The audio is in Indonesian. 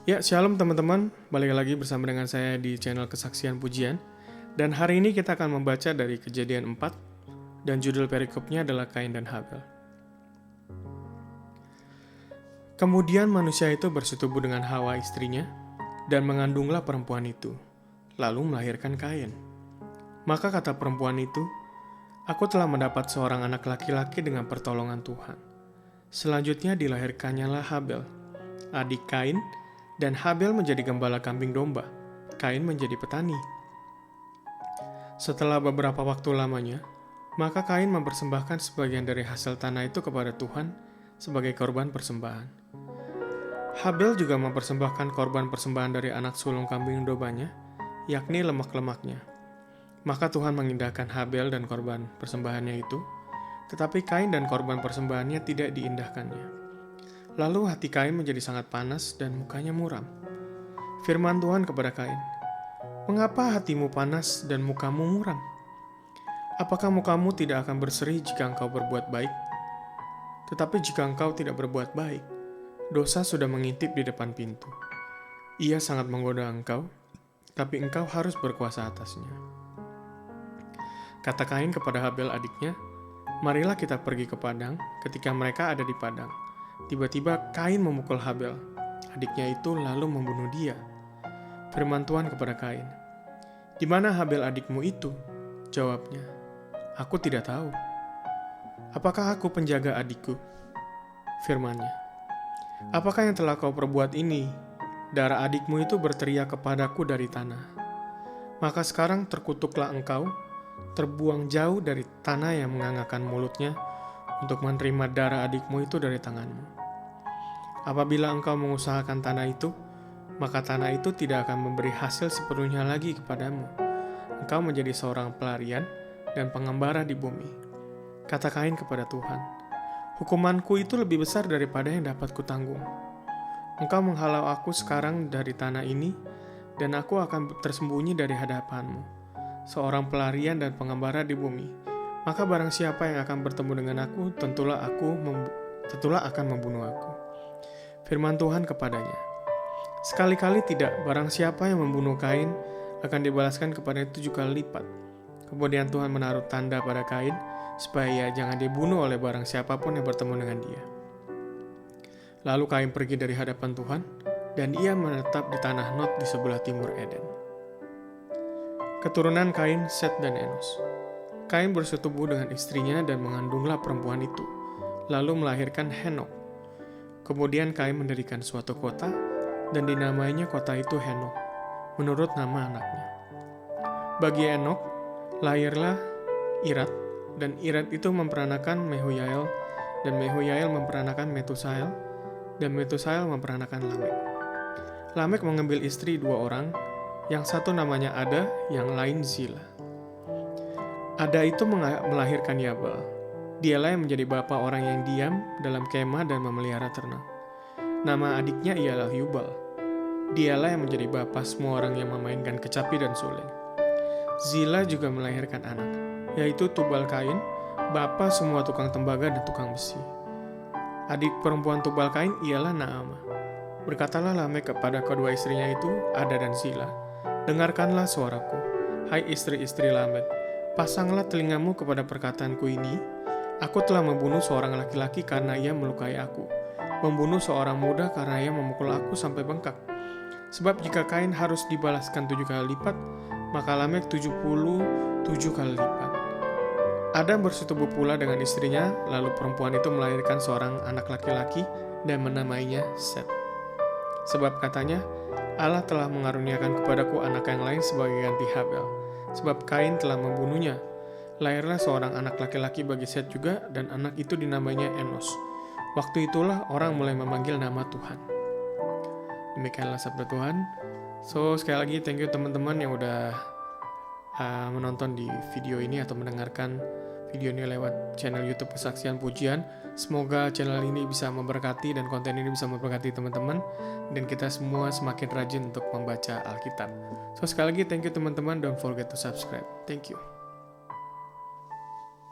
Ya, shalom teman-teman. Balik lagi bersama dengan saya di channel Kesaksian Pujian. Dan hari ini kita akan membaca dari Kejadian 4 dan judul perikopnya adalah Kain dan Habel. Kemudian manusia itu bersetubuh dengan Hawa istrinya dan mengandunglah perempuan itu, lalu melahirkan Kain. Maka kata perempuan itu, "Aku telah mendapat seorang anak laki-laki dengan pertolongan Tuhan." Selanjutnya dilahirkannya Habel, adik Kain, dan Habel menjadi gembala kambing domba. Kain menjadi petani. Setelah beberapa waktu lamanya, maka Kain mempersembahkan sebagian dari hasil tanah itu kepada Tuhan sebagai korban persembahan. Habel juga mempersembahkan korban persembahan dari anak sulung kambing dombanya, yakni lemak-lemaknya. Maka Tuhan mengindahkan Habel dan korban persembahannya itu, tetapi Kain dan korban persembahannya tidak diindahkannya. Lalu hati Kain menjadi sangat panas dan mukanya muram. Firman Tuhan kepada Kain, "Mengapa hatimu panas dan mukamu muram? Apakah mukamu tidak akan berseri jika engkau berbuat baik? Tetapi jika engkau tidak berbuat baik, dosa sudah mengintip di depan pintu. Ia sangat menggoda engkau, tapi engkau harus berkuasa atasnya." Kata Kain kepada Habel adiknya, "Marilah kita pergi ke padang." Ketika mereka ada di padang, tiba-tiba Kain memukul Habel, adiknya itu, lalu membunuh dia. Firman Tuhan kepada Kain, "Di mana Habel adikmu itu?" Jawabnya, "Aku tidak tahu." "Apakah aku penjaga adikku?" Firman-Nya, "Apakah yang telah kau perbuat ini? Darah adikmu itu berteriak kepadaku dari tanah. Maka sekarang terkutuklah engkau, terbuang jauh dari tanah yang mengangakkan mulutnya, untuk menerima darah adikmu itu dari tanganmu. Apabila engkau mengusahakan tanah itu, maka tanah itu tidak akan memberi hasil sepenuhnya lagi kepadamu. Engkau menjadi seorang pelarian dan pengembara di bumi." Kata Kain kepada Tuhan, "Hukumanku itu lebih besar daripada yang dapat kutanggung. Engkau menghalau aku sekarang dari tanah ini, dan aku akan tersembunyi dari hadapanmu, seorang pelarian dan pengembara di bumi. Maka barang siapa yang akan bertemu dengan aku, tentulah akan membunuh aku." Firman Tuhan kepadanya, "Sekali-kali tidak, barang siapa yang membunuh Kain akan dibalaskan kepadanya 7 kali lipat." Kemudian Tuhan menaruh tanda pada Kain, supaya ia jangan dibunuh oleh barang siapapun yang bertemu dengan dia. Lalu Kain pergi dari hadapan Tuhan, dan ia menetap di tanah Nod di sebelah timur Eden. Keturunan Kain, Set, dan Enos. Kain bersetubuh dengan istrinya dan mengandunglah perempuan itu, lalu melahirkan Henok. Kemudian Kain mendirikan suatu kota, dan dinamainya kota itu Henok, menurut nama anaknya. Bagi Enok, lahirlah Irad, dan Irad itu memperanakan Mehujael, dan Mehujael memperanakan Metusael, dan Metusael memperanakan Lamek. Lamek mengambil istri 2 orang, yang satu namanya Ada, yang lain Zila. Ada itu melahirkan Yabal. Dialah yang menjadi bapa orang yang diam dalam kemah dan memelihara ternak. Nama adiknya ialah Yubal. Dialah yang menjadi bapa semua orang yang memainkan kecapi dan suling. Zila juga melahirkan anak, yaitu Tubal Kain, bapa semua tukang tembaga dan tukang besi. Adik perempuan Tubal Kain ialah Naamah. Berkatalah Lamek kepada kedua istrinya itu, Ada dan Zila, "Dengarkanlah suaraku, hai istri-istri Lamek. Pasanglah telingamu kepada perkataanku ini. Aku telah membunuh seorang laki-laki karena ia melukai aku, membunuh seorang muda karena ia memukul aku sampai bengkak. Sebab jika Kain harus dibalaskan 7 kali lipat, maka Lamek 77 kali lipat." Adam bersetubuh pula dengan istrinya, lalu perempuan itu melahirkan seorang anak laki-laki dan menamainya Set. Sebab katanya, "Allah telah mengaruniakan kepadaku anak yang lain sebagai ganti Habel, sebab Kain telah membunuhnya." Lahirlah seorang anak laki-laki bagi Set juga, dan anak itu dinamainya Enos. Waktu itulah orang mulai memanggil nama Tuhan. Demikianlah sabda Tuhan. So, sekali lagi thank you teman-teman yang udah menonton di video ini atau mendengarkan video ini lewat channel YouTube Kesaksian Pujian. Semoga channel ini bisa memberkati dan konten ini bisa memberkati teman-teman, dan kita semua semakin rajin untuk membaca Alkitab. So, sekali lagi thank you teman-teman, don't forget to subscribe. Thank you.